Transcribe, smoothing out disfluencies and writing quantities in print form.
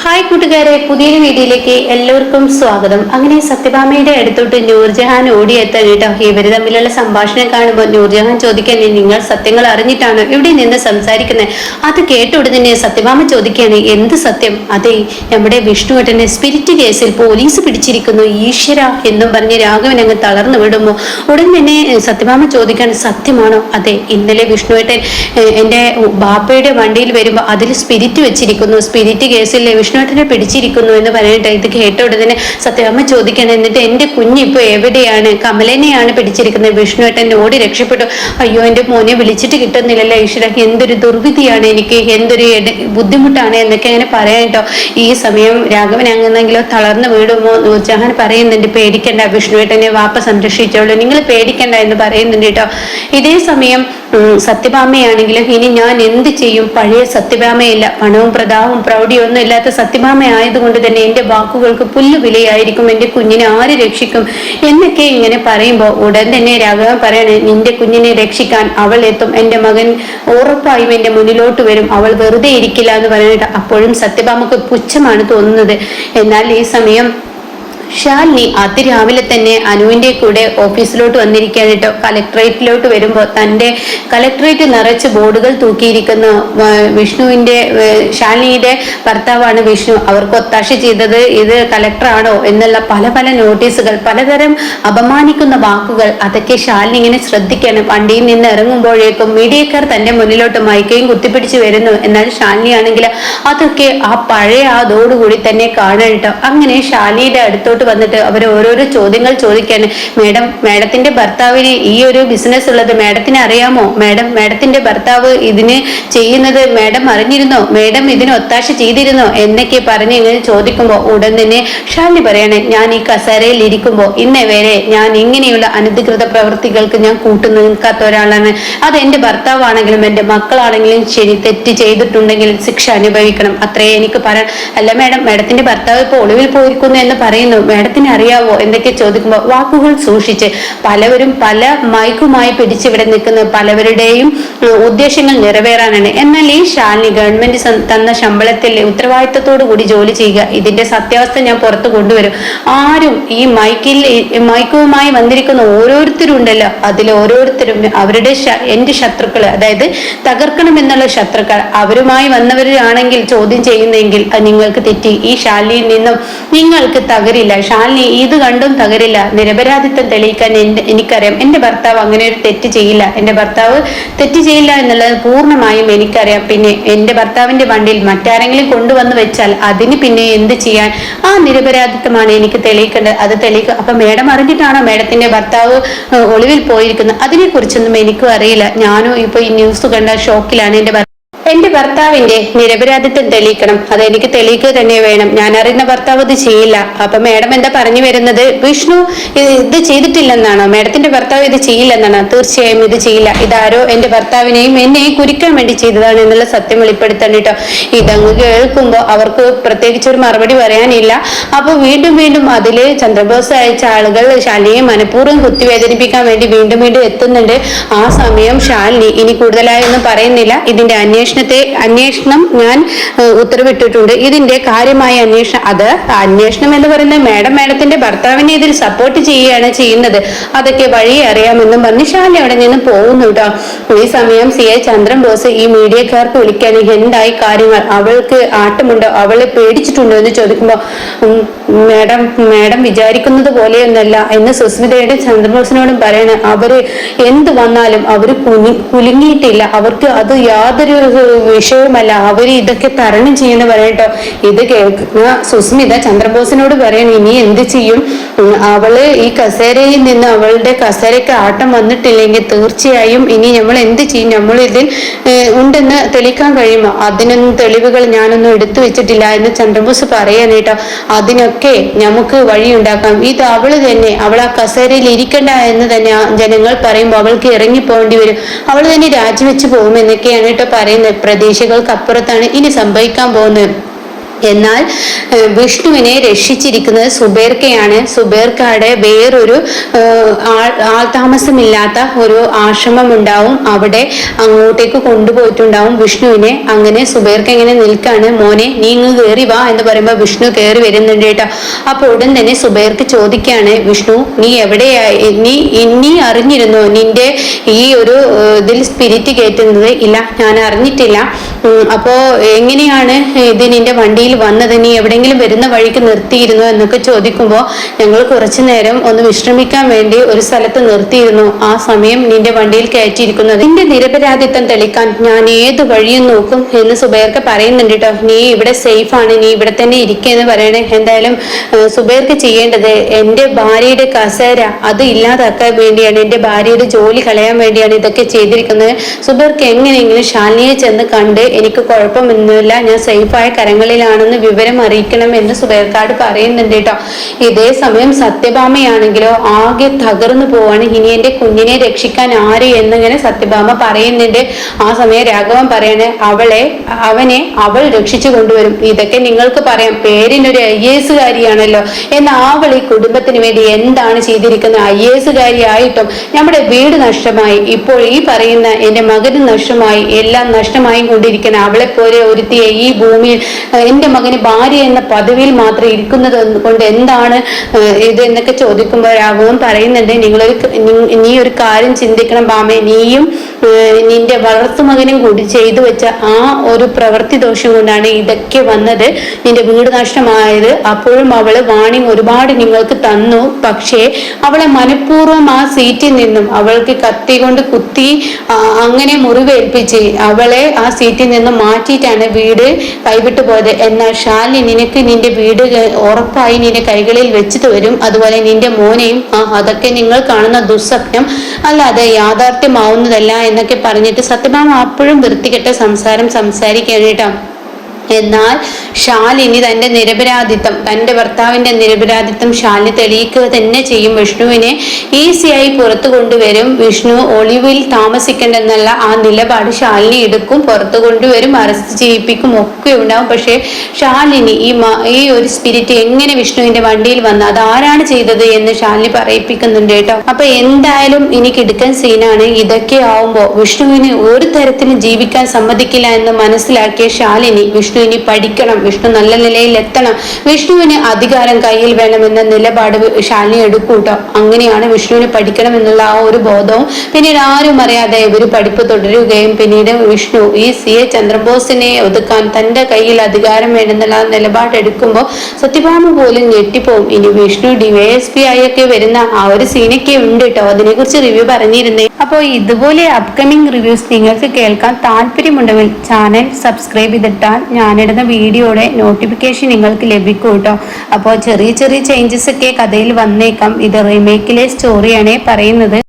Hi കൂട്ടുകാരെ, പുതിയൊരു വീഡിയോയിലേക്ക് എല്ലാവർക്കും സ്വാഗതം. അങ്ങനെ സത്യഭാമയുടെ അടുത്തോട്ട് നൂർജഹാൻ ഓടിയെത്താൻ കേട്ടോ. ഇവര് തമ്മിലുള്ള സംഭാഷണം കാണുമ്പോൾ നൂർജഹാൻ ചോദിക്കാൻ, നിങ്ങൾ സത്യങ്ങൾ അറിഞ്ഞിട്ടാണ് ഇവിടെ നിന്ന് സംസാരിക്കുന്നത്? അത് കേട്ട ഉടനെ സത്യഭാമ ചോദിക്കുകയാണ്, എന്ത് സത്യം? അതെ, നമ്മുടെ വിഷ്ണുവേട്ടനെ സ്പിരിറ്റ് കേസിൽ പോലീസ് പിടിച്ചിരിക്കുന്നു, ഈശ്വര എന്നും പറഞ്ഞ് രാഘവൻ അങ്ങ് തളർന്നു വിടുമ്പോ ഉടൻ തന്നെ സത്യഭാമ ചോദിക്കാൻ, സത്യമാണോ? അതെ, ഇന്നലെ വിഷ്ണുവേട്ടൻ എന്റെ ബാപ്പയുടെ വണ്ടിയിൽ വരുമ്പോ അതിൽ സ്പിരിറ്റ് വെച്ചിരിക്കുന്നു, സ്പിരിറ്റ് കേസിൽ വിഷ്ണുവേട്ടനെ പിടിച്ചിരിക്കുന്നു എന്ന് പറഞ്ഞിട്ട് ഇത് കേട്ട ഉടനെ സത്യഭാമ ചോദിക്കണം, എന്നിട്ട് എന്റെ കുഞ്ഞിപ്പോ എവിടെയാണ്? കമലനെയാണ് പിടിച്ചിരിക്കുന്നത്. വിഷ്ണുവേട്ടൻ ഓടി രക്ഷപ്പെട്ടു. അയ്യോ, എന്റെ മോനെ വിളിച്ചിട്ട് കിട്ടുന്നില്ലല്ലോ ഈശ്വര, എന്തൊരു ദുർവിധിയാണ് എനിക്ക്, എന്തൊരു ബുദ്ധിമുട്ടാണ് എന്നൊക്കെ അങ്ങനെ പറയാൻ കേട്ടോ. ഈ സമയം രാഘവൻ അങ്ങനെങ്കിലോ തളർന്നു വീടുമോ നൂർജഹാൻ പറയുന്നുണ്ട്, പേടിക്കണ്ട, വിഷ്ണുവേട്ടനെ വാപ്പ സംരക്ഷിച്ചോളൂ, നിങ്ങൾ പേടിക്കണ്ട എന്ന് പറയുന്നുണ്ട് കേട്ടോ. ഇതേ സമയം സത്യഭാമയാണെങ്കിലും ഇനി ഞാൻ എന്ത് ചെയ്യും? പഴയ സത്യഭാമയല്ല, പണവും പ്രതാപവും പ്രൗഢിയും ഒന്നും ഇല്ലാത്ത സത്യഭാമ ആയതുകൊണ്ട് തന്നെ എന്റെ വാക്കുകൾക്ക് പുല്ല് വിലയായിരിക്കും, എന്റെ കുഞ്ഞിനെ ആര് രക്ഷിക്കും എന്നൊക്കെ ഇങ്ങനെ പറയുമ്പോൾ ഉടൻ തന്നെ രാഘവൻ പറയണേ, നിന്റെ കുഞ്ഞിനെ രക്ഷിക്കാൻ അവൾ എത്തും, എന്റെ മകൻ ഉറപ്പായും എന്റെ മുന്നിലോട്ട് വരും, അവൾ വെറുതെ ഇരിക്കില്ല എന്ന് പറഞ്ഞിട്ട് അപ്പോഴും സത്യഭാമക്ക് പുച്ഛമാണ് തോന്നുന്നത്. എന്നാൽ ഈ സമയം ശാലിനി അതിരാവിലെ തന്നെ അനുവിന്റെ കൂടെ ഓഫീസിലോട്ട് വന്നിരിക്കുകയാണ് കേട്ടോ. കലക്ടറേറ്റിലോട്ട് വരുമ്പോൾ തന്റെ കലക്ടറേറ്റ് നിറച്ച് ബോർഡുകൾ തൂക്കിയിരിക്കുന്ന വിഷ്ണുവിന്റെ ശാലിനിയുടെ ഭർത്താവാണ് വിഷ്ണു, അവർക്ക് ഒത്താശ ചെയ്തത് ഇത് കളക്ടറാണോ എന്നുള്ള പല പല നോട്ടീസുകൾ, പലതരം അപമാനിക്കുന്ന വാക്കുകൾ, അതൊക്കെ ശാലിനി ഇങ്ങനെ ശ്രദ്ധിക്കണം. വണ്ടിയിൽ നിന്ന് ഇറങ്ങുമ്പോഴേക്കും മീഡിയക്കാർ തന്റെ മുന്നിലോട്ട് മൈക്കയും കുത്തിപ്പിടിച്ച് വരുന്നു. എന്നാൽ ശാലിനി ആണെങ്കിൽ അതൊക്കെ ആ പഴയ അതോടുകൂടി തന്നെ കാണാൻ കേട്ടോ. അങ്ങനെ ശാലിനിയുടെ അടുത്തോട്ട് വന്നിട്ട് അവർ ഓരോരോ ചോദ്യങ്ങൾ ചോദിക്കാണ്. മാഡത്തിന്റെ ഭർത്താവിന് ഈ ഒരു ബിസിനസ് ഉള്ളത് മാഡത്തിന് അറിയാമോ? മാഡത്തിന്റെ ഭർത്താവ് ഇതിന് ചെയ്യുന്നത് മാഡം അറിഞ്ഞിരുന്നോ? മാഡം ഇതിന് ഒത്താശ ചെയ്തിരുന്നോ എന്നൊക്കെ പറഞ്ഞ് ഇങ്ങനെ ചോദിക്കുമ്പോൾ ഉടൻ തന്നെ ഷാലിനി പറയണേ, ഞാൻ ഈ കസേരയിൽ ഇരിക്കുമ്പോൾ ഇന്നേ വരെ ഞാൻ ഇങ്ങനെയുള്ള അനധികൃത പ്രവൃത്തികൾക്ക് ഞാൻ കൂട്ടു നിൽക്കാത്ത ഒരാളാണ്. അത് എന്റെ ഭർത്താവാണെങ്കിലും എന്റെ മക്കളാണെങ്കിലും ശരി, തെറ്റ് ചെയ്തിട്ടുണ്ടെങ്കിൽ ശിക്ഷ അനുഭവിക്കണം, അത്രേ എനിക്ക് പറയാൻ. അല്ല മാഡത്തിന്റെ ഭർത്താവ് ഇപ്പോൾ ഒളിവിൽ പോയിരിക്കുന്നു എന്ന് പറയുന്നു, മാഡത്തിന് അറിയാവോ എന്നൊക്കെ ചോദിക്കുമ്പോൾ വാക്കുകൾ സൂക്ഷിച്ച് പലവരും പല മൈക്കുമായി പിടിച്ചിവിടെ നിൽക്കുന്ന പലവരുടെയും ഉദ്ദേശങ്ങൾ നിറവേറാനാണ്. എന്നാൽ ഈ ശാലിനി ഗവൺമെന്റ് തന്ന ശമ്പളത്തിൽ ഉത്തരവാദിത്തത്തോടു കൂടി ജോലി ചെയ്യുക, ഇതിന്റെ സത്യാവസ്ഥ ഞാൻ പുറത്തു കൊണ്ടുവരും. ആരും ഈ മൈക്കുമായി വന്നിരിക്കുന്ന ഓരോരുത്തരും ഉണ്ടല്ലോ, അതിൽ ഓരോരുത്തരും അവരുടെ എന്റെ ശത്രുക്കള്, അതായത് തകർക്കണം എന്നുള്ള ശത്രുക്കൾ, അവരുമായി വന്നവരാണെങ്കിൽ ചോദ്യം ചെയ്യുന്നെങ്കിൽ നിങ്ങൾക്ക് തെറ്റി. ഈ ശാലിനിയിൽ നിന്നും നിങ്ങൾക്ക് തകരില്ല, ശാലിനി ഇത് കണ്ടും തകരില്ല. നിരപരാധിത്വം തെളിയിക്കാൻ എനിക്കറിയാം, എന്റെ ഭർത്താവ് അങ്ങനെ ഒരു തെറ്റ് ചെയ്യില്ല, എന്റെ ഭർത്താവ് തെറ്റ് ചെയ്യില്ല എന്നുള്ളത് പൂർണ്ണമായും എനിക്കറിയാം. പിന്നെ എന്റെ ഭർത്താവിന്റെ വണ്ടിയിൽ മറ്റാരെങ്കിലും കൊണ്ടുവന്ന് വെച്ചാൽ അതിന് പിന്നെ എന്ത് ചെയ്യാൻ? ആ നിരപരാധിത്വമാണ് എനിക്ക് തെളിയിക്കേണ്ടത്, അത് തെളിയിക്കുക. അപ്പൊ മേഡം അറിഞ്ഞിട്ടാണോ മേഡത്തിന്റെ ഭർത്താവ് ഒളിവിൽ പോയിരിക്കുന്നത്? അതിനെ കുറിച്ചൊന്നും എനിക്കും അറിയില്ല. ഞാനും ഇപ്പൊ ഈ ന്യൂസ് കണ്ട ഷോക്കിലാണ്. എന്റെ ഭർത്താവിന്റെ നിരപരാധിത്വം തെളിയിക്കണം, അതെനിക്ക് തെളിയിക്കുക തന്നെ വേണം. ഞാൻ അറിയുന്ന ഭർത്താവ് ഇത് ചെയ്യില്ല. അപ്പൊ മേഡം എന്താ പറഞ്ഞു വരുന്നത്? വിഷ്ണു ഇത് ചെയ്തിട്ടില്ലെന്നാണോ? മേഡത്തിന്റെ ഭർത്താവ് ഇത് ചെയ്യില്ലെന്നാണോ? തീർച്ചയായും ഇത് ചെയ്യില്ല. ഇതാരോ എന്റെ ഭർത്താവിനെയും എന്നെയും കുരിക്കാൻ വേണ്ടി ചെയ്തതാണ് എന്നുള്ള സത്യം വെളിപ്പെടുത്താൻ കേട്ടോ. ഇതങ്ങ് കേൾക്കുമ്പോ അവർക്ക് പ്രത്യേകിച്ച് ഒരു മറുപടി പറയാനില്ല. അപ്പൊ വീണ്ടും വീണ്ടും അതില് ചന്ദ്രബോസ് അയച്ച ആളുകൾ ശാലിനിയെ മനഃപൂർവ്വം കുത്തിവേദനിപ്പിക്കാൻ വേണ്ടി വീണ്ടും വീണ്ടും എത്തുന്നുണ്ട്. ആ സമയം ശാലിനി ഇനി കൂടുതലായൊന്നും പറയുന്നില്ല, ഇതിന്റെ അന്വേഷണം ഞാൻ ഉത്തരവിട്ടിട്ടുണ്ട്, ഇതിന്റെ കാര്യമായ അന്വേഷണം എന്ന് പറയുന്നത് മാഡത്തിന്റെ ഭർത്താവിനെ ഇതിൽ സപ്പോർട്ട് ചെയ്യുകയാണ് ചെയ്യുന്നത്, അതൊക്കെ വഴി അറിയാമെന്നും പറഞ്ഞ് ശാലിനി അവിടെ നിന്ന് പോകുന്നു കേട്ടോ. ഈ സമയം CI ചന്ദ്രൻ ബോസ് ഈ മീഡിയക്കാർക്ക് വിളിക്കാൻ, എന്തായി കാര്യങ്ങൾ, അവൾക്ക് ആട്ടമുണ്ടോ, അവളെ പേടിച്ചിട്ടുണ്ടോ എന്ന് ചോദിക്കുമ്പോ മാഡം വിചാരിക്കുന്നത് പോലെയൊന്നല്ല എന്ന് സുസ്മിതയുടെ ചന്ദ്രബോസിനോടും പറയണേ. അവര് എന്ത് വന്നാലും അവര് കുലുങ്ങിയിട്ടില്ല, അവർക്ക് അത് യാതൊരു വിഷയവുമല്ല, അവര് ഇതൊക്കെ തരണം ചെയ്യുന്ന പറയട്ടോ. ഇത് കേൾക്കുന്ന സുസ്മിത ചന്ദ്രബോസിനോട് പറയണം, ഇനി എന്ത് ചെയ്യും? അവള് ഈ കസേരയിൽ നിന്ന് അവളുടെ കസേരയ്ക്ക് ആട്ടം വന്നിട്ടില്ലെങ്കിൽ തീർച്ചയായും ഇനി നമ്മൾ എന്ത് ചെയ്യും? നമ്മൾ ഇതിൽ ഉണ്ടെന്ന് തെളിയിക്കാൻ കഴിയുമോ? അതിനൊന്നും തെളിവുകൾ ഞാനൊന്നും എടുത്തു വെച്ചിട്ടില്ല എന്ന് ചന്ദ്രബോസ് പറയാനേട്ടോ. അതിനൊക്കെ നമുക്ക് വഴിയുണ്ടാക്കാം. ഇത് അവള് തന്നെ, അവൾ ആ കസേരയിൽ ഇരിക്കണ്ട എന്ന് തന്നെ ജനങ്ങൾ പറയുമ്പോൾ അവൾക്ക് ഇറങ്ങി പോകേണ്ടി വരും, അവൾ തന്നെ രാജിവെച്ച് പോകും എന്നൊക്കെയാണ് കേട്ടോ പറയുന്നത്. പ്രതീക്ഷകൾക്ക് അപ്പുറത്താണ് ഇനി സംഭവിക്കാൻ പോകുന്നത്. എന്നാൽ വിഷ്ണുവിനെ രക്ഷിച്ചിരിക്കുന്നത് സുബേർക്കയാണ്. സുബേർക്കയുടെ വേറൊരു ആൾതാമസമില്ലാത്ത ഒരു ആശ്രമം ഉണ്ടാവും, അവിടെ അങ്ങോട്ടേക്ക് കൊണ്ടുപോയിട്ടുണ്ടാവും വിഷ്ണുവിനെ. അങ്ങനെ സുബേർക്ക ഇങ്ങനെ നിൽക്കാണ്, മോനെ നീ ഇങ്ങ് കയറി വാ എന്ന് പറയുമ്പോൾ വിഷ്ണു കയറി വരുന്നുണ്ട് കേട്ടോ. അപ്പൊ ഉടൻ തന്നെ സുബേർക്ക് ചോദിക്കാണ്, വിഷ്ണു നീ എവിടെയായി, നീ അറിഞ്ഞിരുന്നോ നിന്റെ ഈ ഒരു ഇതിൽ സ്പിരിറ്റ് കയറ്റുന്നത്? ഇല്ല, ഞാൻ അറിഞ്ഞിട്ടില്ല. അപ്പോ എങ്ങനെയാണ് ഇത് നിന്റെ വണ്ടിയിൽ വന്നത്? നീ എവിടെയെങ്കിലും വരുന്ന വഴിക്ക് നിർത്തിയിരുന്നു എന്നൊക്കെ ചോദിക്കുമ്പോൾ ഞങ്ങൾ കുറച്ചു നേരം ഒന്ന് വിശ്രമിക്കാൻ വേണ്ടി ഒരു സ്ഥലത്ത് നിർത്തിയിരുന്നു, ആ സമയം നിന്റെ വണ്ടിയിൽ കയറ്റിയിരിക്കുന്നത്. നിന്റെ നിരപരാധിത്വം തെളിക്കാൻ ഞാൻ ഏത് വഴിയും നോക്കും എന്ന് സുബൈർക്ക് പറയുന്നുണ്ട് കേട്ടോ. നീ ഇവിടെ സേഫ് ആണ്, നീ ഇവിടെ തന്നെ ഇരിക്കുകയെന്ന് പറയണേ. എന്തായാലും സുബൈർക്ക് ചെയ്യേണ്ടത് എന്റെ ഭാര്യയുടെ കസേര അത് ഇല്ലാതാക്കാൻ വേണ്ടിയാണ്, എന്റെ ഭാര്യയുടെ ജോലി കളയാൻ വേണ്ടിയാണ് ഇതൊക്കെ ചെയ്തിരിക്കുന്നത്. സുബൈർക്ക് എങ്ങനെയെങ്കിലും ശാലിനിയെ ചെന്ന് കണ്ട് എനിക്ക് കുഴപ്പമൊന്നുമില്ല, ഞാൻ സേഫായ കരങ്ങളിലാണെന്ന് വിവരം അറിയിക്കണം എന്ന് സുബൈർക്കാട് പറയുന്നുണ്ട് കേട്ടോ. ഇതേ സമയം സത്യഭാമയാണെങ്കിലോ ആകെ തകർന്നു പോവാണ്. ഇനി എന്റെ കുഞ്ഞിനെ രക്ഷിക്കാൻ ആര് എന്നിങ്ങനെ സത്യഭാമ പറയുന്നുണ്ട്. ആ സമയം രാഘവൻ പറയണേ, അവൾ രക്ഷിച്ചു കൊണ്ടുവരും. ഇതൊക്കെ നിങ്ങൾക്ക് പറയാം, പേരിനൊരു IAS കാരിയാണല്ലോ, എന്നാൽ അവൾ ഈ കുടുംബത്തിന് വേണ്ടി എന്താണ് ചെയ്തിരിക്കുന്നത്? IAS കാരിയായിട്ടും നമ്മുടെ വീട് നഷ്ടമായി, ഇപ്പോൾ ഈ പറയുന്ന എന്റെ മകന് നഷ്ടമായി, എല്ലാം നഷ്ടമായി കൊണ്ടിരിക്കുന്ന അവളെ പോലെ ഒരുത്തിയെ ഈ ഭൂമിയിൽ എന്റെ മകന് ഭാര്യ എന്ന പദവിയിൽ മാത്രം ഇരിക്കുന്നത് കൊണ്ട് എന്താണ് ഇത് എന്നൊക്കെ ചോദിക്കുമ്പോൾ രാഘവൻ പറയുന്നുണ്ട്, നീ ഒരു കാര്യം ചിന്തിക്കണം ബാമേ, നീയും നിന്റെ വളർത്തുമകനും കൂടി ചെയ്തു വെച്ച ആ ഒരു പ്രവൃത്തി ദോഷം കൊണ്ടാണ് ഇതൊക്കെ വന്നത്, നിന്റെ വീട് നഷ്ടമായത്. അപ്പോഴും അവള് വാണിംഗ് ഒരുപാട് നിങ്ങൾക്ക് തന്നു, പക്ഷേ അവളെ മനഃപൂർവ്വം ആ സീറ്റിൽ നിന്നും അവൾക്ക് കത്തി കൊണ്ട് കുത്തി അങ്ങനെ മുറിവേൽപ്പിച്ച് അവളെ ആ സീറ്റിൽ നിന്നും മാറ്റിയിട്ടാണ് വീട് കൈവിട്ടു പോയത്. എന്നാൽ ശാലിനി നിനക്ക് നിന്റെ വീട് ഉറപ്പായി നിന്റെ കൈകളിൽ വെച്ചിട്ട് വരും, അതുപോലെ നിന്റെ മോനെയും. അതൊക്കെ നിങ്ങൾ കാണുന്ന ദുസ്വപ്നം അല്ലാതെ യാഥാർത്ഥ്യമാവുന്നതല്ല എന്നൊക്കെ പറഞ്ഞിട്ട് സത്യഭാമ അപ്പോഴും വൃത്തികെട്ട സംസാരം സംസാരിക്കാനായിട്ടാ. എന്നാൽ ശാലിനി തന്റെ നിരപരാധിത്വം, തന്റെ ഭർത്താവിന്റെ നിരപരാധിത്വം ശാലിനി തെളിയിക്കുക തന്നെ ചെയ്യും. വിഷ്ണുവിനെ ഈസിയായി പുറത്തു കൊണ്ടുവരും. വിഷ്ണു ഒളിവിൽ താമസിക്കേണ്ടെന്നുള്ള ആ നിലപാട് ശാലിനി എടുക്കും, പുറത്തു കൊണ്ടുവരും, അറസ്റ്റ് ചെയ്യിപ്പിക്കും, ഒക്കെ ഉണ്ടാവും. പക്ഷെ ശാലിനി ഈ ഒരു സ്പിരിറ്റ് എങ്ങനെ വിഷ്ണുവിന്റെ വണ്ടിയിൽ വന്ന് അത് ആരാണ് ചെയ്തത് എന്ന് ശാലിനി പറയിപ്പിക്കുന്നുണ്ട് കേട്ടോ. അപ്പൊ എന്തായാലും ഇനി കിടക്കൻ സീനാണ്. ഇതൊക്കെ ആവുമ്പോ വിഷ്ണുവിന് ഒരു തരത്തിലും ജീവിക്കാൻ സമ്മതിക്കില്ല എന്ന് മനസ്സിലാക്കിയ ശാലിനി വിഷ്ണുവിനെ പഠിക്കണം, വിഷ്ണു നല്ല നിലയിൽ എത്തണം, വിഷ്ണുവിന് അധികാരം കയ്യിൽ വേണമെന്ന നിലപാട് ശാലിനി എടുക്കൂട്ടോ. അങ്ങനെയാണ് വിഷ്ണുവിനെ പഠിക്കണം എന്നുള്ള ആ ഒരു ബോധവും പിന്നീട് ആരും അറിയാതെ ഇവര് പഠിപ്പ് തുടരുകയും പിന്നീട് വിഷ്ണു ഈ CA ചന്ദ്രബോസിനെ ഒതുക്കാൻ തന്റെ കയ്യിൽ അധികാരം വേണമെന്നുള്ള നിലപാടെടുക്കുമ്പോൾ സത്യഭാമ പോലും ഞെട്ടിപ്പോവും. ഇനി വിഷ്ണു DYSP ആയൊക്കെ വരുന്ന ആ ഒരു സീനൊക്കെ ഉണ്ട് കേട്ടോ. അതിനെ കുറിച്ച് റിവ്യൂ പറഞ്ഞിരുന്നേ. അപ്പോൾ ഇതുപോലെ അപ്കമിങ് റിവ്യൂസ് നിങ്ങൾക്ക് കേൾക്കാൻ താല്പര്യമുണ്ടെങ്കിൽ ചാനൽ സബ്സ്ക്രൈബ് ചെയ്തിട്ടാൽ ഞാനിടുന്ന വീഡിയോയുടെ നോട്ടിഫിക്കേഷൻ നിങ്ങൾക്ക് ലഭിക്കും കേട്ടോ. അപ്പോൾ ചെറിയ ചെറിയ ചേഞ്ചസ് ഒക്കെ കഥയിൽ വന്നേക്കാം. ഇത് റീമേക്കിലെ സ്റ്റോറിയാണ് പറയുന്നത്.